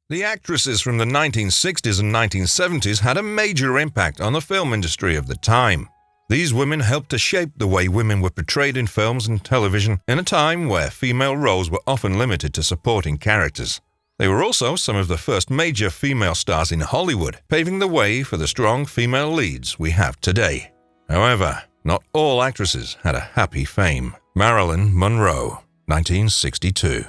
The actresses from the 1960s and 1970s had a major impact on the film industry of the time. These women helped to shape the way women were portrayed in films and television in a time where female roles were often limited to supporting characters. They were also some of the first major female stars in Hollywood, paving the way for the strong female leads we have today. However, not all actresses had a happy fame. Marilyn Monroe, 1962.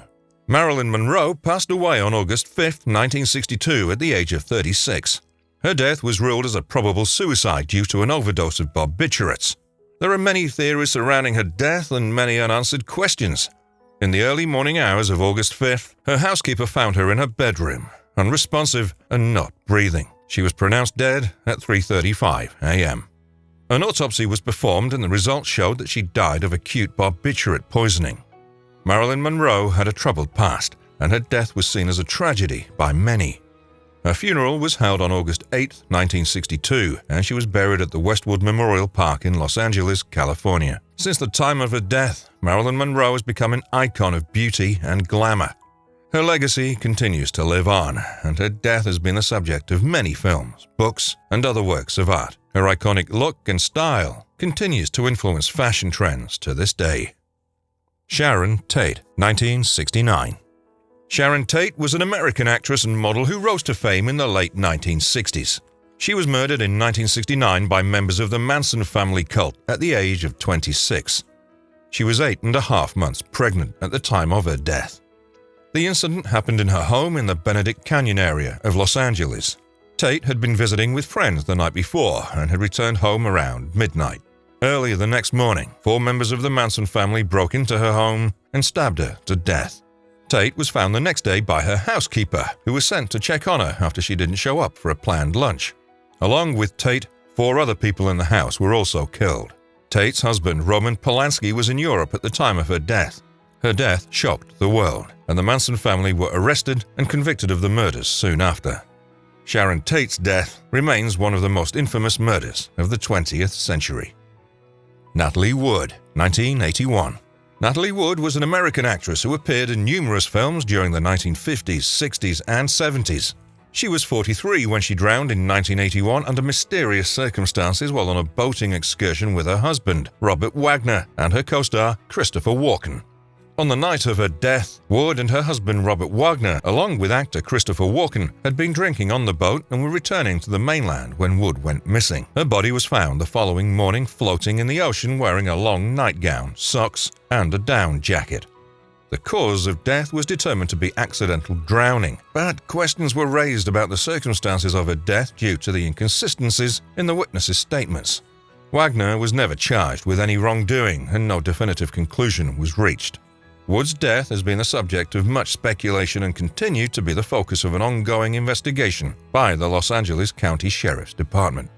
Marilyn Monroe passed away on August 5, 1962, at the age of 36. Her death was ruled as a probable suicide due to an overdose of barbiturates. There are many theories surrounding her death and many unanswered questions. In the early morning hours of August 5th, her housekeeper found her in her bedroom, unresponsive and not breathing. She was pronounced dead at 3:35 a.m. An autopsy was performed and the results showed that she died of acute barbiturate poisoning. Marilyn Monroe had a troubled past, and her death was seen as a tragedy by many. Her funeral was held on August 8, 1962, and she was buried at the Westwood Memorial Park in Los Angeles, California. Since the time of her death, Marilyn Monroe has become an icon of beauty and glamour. Her legacy continues to live on, and her death has been the subject of many films, books, and other works of art. Her iconic look and style continues to influence fashion trends to this day. Sharon Tate, 1969. Sharon Tate was an American actress and model who rose to fame in the late 1960s. She was murdered in 1969 by members of the Manson family cult at the age of 26. She was 8.5 months pregnant at the time of her death. The incident happened in her home in the Benedict Canyon area of Los Angeles. Tate had been visiting with friends the night before and had returned home around midnight. Early the next morning, 4 members of the Manson family broke into her home and stabbed her to death. Tate was found the next day by her housekeeper, who was sent to check on her after she didn't show up for a planned lunch. Along with Tate, 4 other people in the house were also killed. Tate's husband, Roman Polanski, was in Europe at the time of her death. Her death shocked the world, and the Manson family were arrested and convicted of the murders soon after. Sharon Tate's death remains one of the most infamous murders of the 20th century. Natalie Wood, 1981. Natalie Wood was an American actress who appeared in numerous films during the 1950s, 60s, and 70s. She was 43 when she drowned in 1981 under mysterious circumstances while on a boating excursion with her husband, Robert Wagner, and her co-star, Christopher Walken. On the night of her death, Wood and her husband Robert Wagner, along with actor Christopher Walken, had been drinking on the boat and were returning to the mainland when Wood went missing. Her body was found the following morning floating in the ocean wearing a long nightgown, socks, and a down jacket. The cause of death was determined to be accidental drowning, but questions were raised about the circumstances of her death due to the inconsistencies in the witnesses' statements. Wagner was never charged with any wrongdoing and no definitive conclusion was reached. Wood's death has been the subject of much speculation and continued to be the focus of an ongoing investigation by the Los Angeles County Sheriff's Department.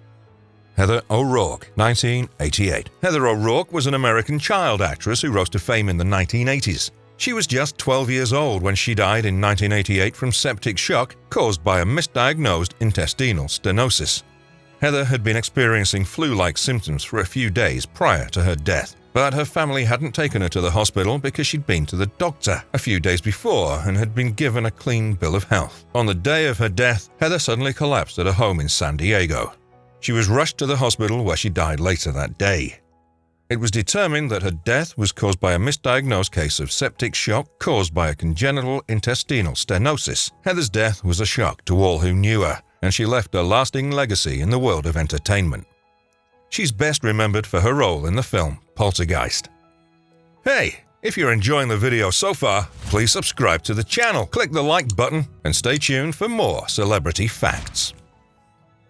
Heather O'Rourke, 1988. Heather O'Rourke was an American child actress who rose to fame in the 1980s. She was just 12 years old when she died in 1988 from septic shock caused by a misdiagnosed intestinal stenosis. Heather had been experiencing flu-like symptoms for a few days prior to her death, but her family hadn't taken her to the hospital because she'd been to the doctor a few days before and had been given a clean bill of health. On the day of her death, Heather suddenly collapsed at a home in San Diego. She was rushed to the hospital where she died later that day. It was determined that her death was caused by a misdiagnosed case of septic shock caused by a congenital intestinal stenosis. Heather's death was a shock to all who knew her, and she left a lasting legacy in the world of entertainment. She's best remembered for her role in the film Poltergeist. Hey, if you're enjoying the video so far, please subscribe to the channel, click the like button, and stay tuned for more celebrity facts.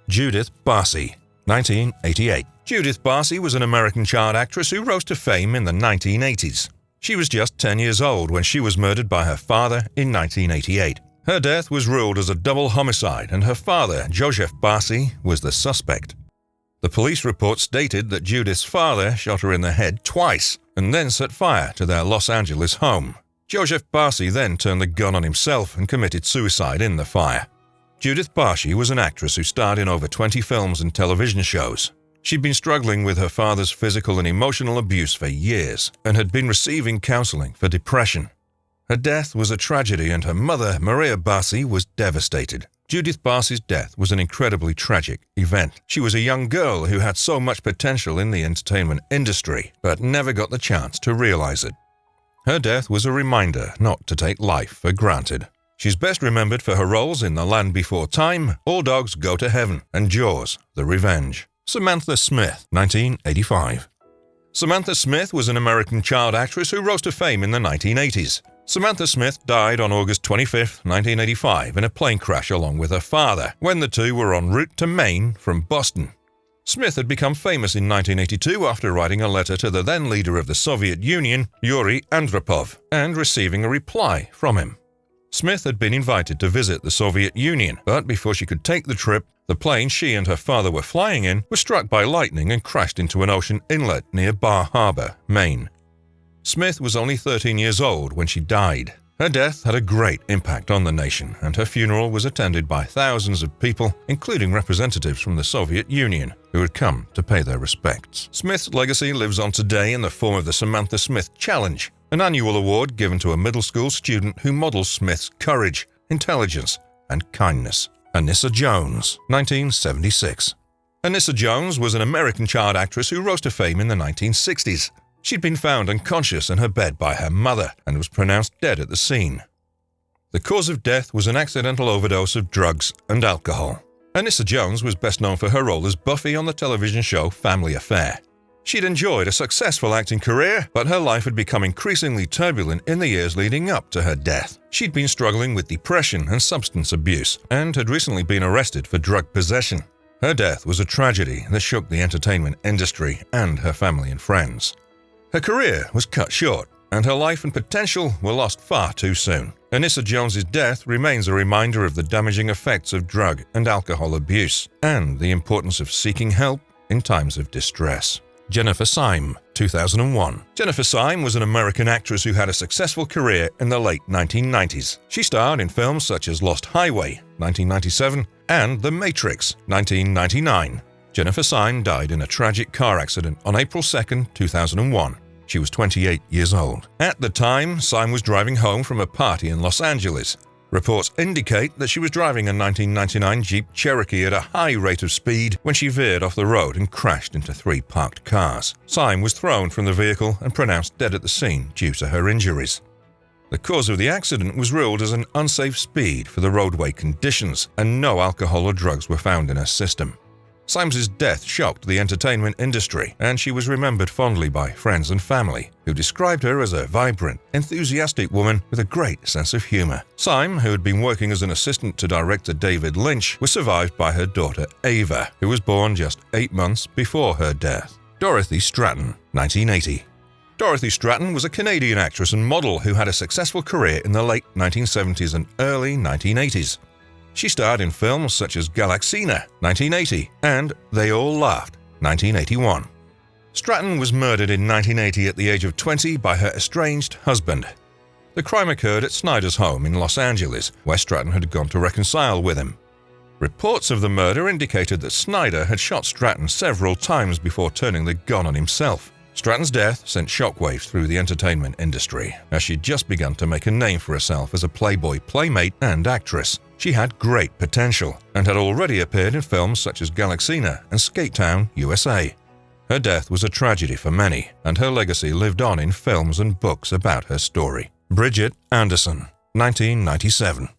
Judith Barsi, 1988. Judith Barsi was an American child actress who rose to fame in the 1980s. She was just 10 years old when she was murdered by her father in 1988. Her death was ruled as a double homicide, and her father, Joseph Barsi, was the suspect. The police report stated that Judith's father shot her in the head twice and then set fire to their Los Angeles home. Joseph Barsi then turned the gun on himself and committed suicide in the fire. Judith Barsi was an actress who starred in over 20 films and television shows. She'd been struggling with her father's physical and emotional abuse for years and had been receiving counseling for depression. Her death was a tragedy and her mother, Maria Barsi, was devastated. Judith Barsi's death was an incredibly tragic event. She was a young girl who had so much potential in the entertainment industry, but never got the chance to realize it. Her death was a reminder not to take life for granted. She's best remembered for her roles in The Land Before Time, All Dogs Go to Heaven, and Jaws: The Revenge. Samantha Smith, 1985. Samantha Smith was an American child actress who rose to fame in the 1980s. Samantha Smith died on August 25, 1985, in a plane crash along with her father, when the two were en route to Maine from Boston. Smith had become famous in 1982 after writing a letter to the then leader of the Soviet Union, Yuri Andropov, and receiving a reply from him. Smith had been invited to visit the Soviet Union, but before she could take the trip, the plane she and her father were flying in was struck by lightning and crashed into an ocean inlet near Bar Harbor, Maine. Smith was only 13 years old when she died. Her death had a great impact on the nation, and her funeral was attended by thousands of people, including representatives from the Soviet Union, who had come to pay their respects. Smith's legacy lives on today in the form of the Samantha Smith Challenge, an annual award given to a middle school student who models Smith's courage, intelligence, and kindness. Anissa Jones, 1976. Anissa Jones was an American child actress who rose to fame in the 1960s. She'd been found unconscious in her bed by her mother and was pronounced dead at the scene. The cause of death was an accidental overdose of drugs and alcohol. Anissa Jones was best known for her role as Buffy on the television show Family Affair. She'd enjoyed a successful acting career, but her life had become increasingly turbulent in the years leading up to her death. She'd been struggling with depression and substance abuse, and had recently been arrested for drug possession. Her death was a tragedy that shook the entertainment industry and her family and friends. Her career was cut short, and her life and potential were lost far too soon. Anissa Jones's death remains a reminder of the damaging effects of drug and alcohol abuse, and the importance of seeking help in times of distress. Jennifer Syme, 2001. Jennifer Syme was an American actress who had a successful career in the late 1990s. She starred in films such as Lost Highway, 1997, and The Matrix, 1999. Jennifer Syme died in a tragic car accident on April 2, 2001. She was 28 years old. At the time, Syme was driving home from a party in Los Angeles. Reports indicate that she was driving a 1999 Jeep Cherokee at a high rate of speed when she veered off the road and crashed into 3 parked cars. Syme was thrown from the vehicle and pronounced dead at the scene due to her injuries. The cause of the accident was ruled as an unsafe speed for the roadway conditions, and no alcohol or drugs were found in her system. Syme's death shocked the entertainment industry, and she was remembered fondly by friends and family, who described her as a vibrant, enthusiastic woman with a great sense of humor. Syme, who had been working as an assistant to director David Lynch, was survived by her daughter Ava, who was born just 8 months before her death. Dorothy Stratten, 1980. Dorothy Stratten was a Canadian actress and model who had a successful career in the late 1970s and early 1980s. She starred in films such as Galaxina, 1980, and They All Laughed, 1981. Stratten was murdered in 1980 at the age of 20 by her estranged husband. The crime occurred at Snyder's home in Los Angeles, where Stratten had gone to reconcile with him. Reports of the murder indicated that Snyder had shot Stratten several times before turning the gun on himself. Stratton's death sent shockwaves through the entertainment industry, as she'd just begun to make a name for herself as a Playboy playmate and actress. She had great potential, and had already appeared in films such as Galaxina and Skate Town, USA. Her death was a tragedy for many, and her legacy lived on in films and books about her story. Bridgette Andersen, 1997.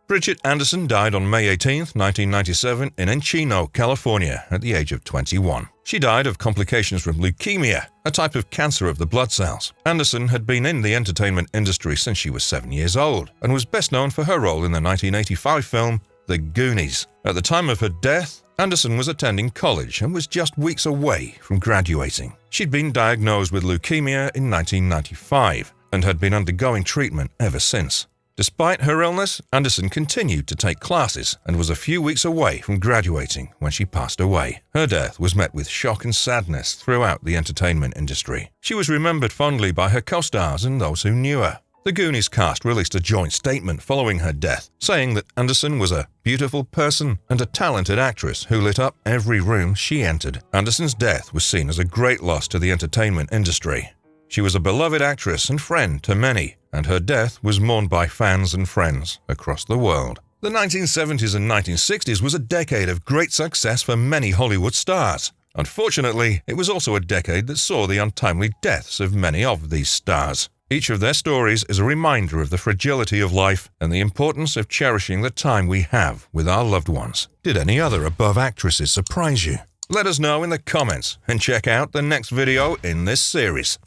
Bridgette Andersen died on May 18, 1997 in Encino, California at the age of 21. She died of complications from leukemia, a type of cancer of the blood cells. Andersen had been in the entertainment industry since she was 7 years old and was best known for her role in the 1985 film The Goonies. At the time of her death, Andersen was attending college and was just weeks away from graduating. She'd been diagnosed with leukemia in 1995 and had been undergoing treatment ever since. Despite her illness, Andersen continued to take classes and was a few weeks away from graduating when she passed away. Her death was met with shock and sadness throughout the entertainment industry. She was remembered fondly by her co-stars and those who knew her. The Goonies cast released a joint statement following her death, saying that Andersen was a beautiful person and a talented actress who lit up every room she entered. Andersen's death was seen as a great loss to the entertainment industry. She was a beloved actress and friend to many, and her death was mourned by fans and friends across the world. The 1970s and 1960s was a decade of great success for many Hollywood stars. Unfortunately, it was also a decade that saw the untimely deaths of many of these stars. Each of their stories is a reminder of the fragility of life and the importance of cherishing the time we have with our loved ones. Did any other above actresses surprise you? Let us know in the comments and check out the next video in this series.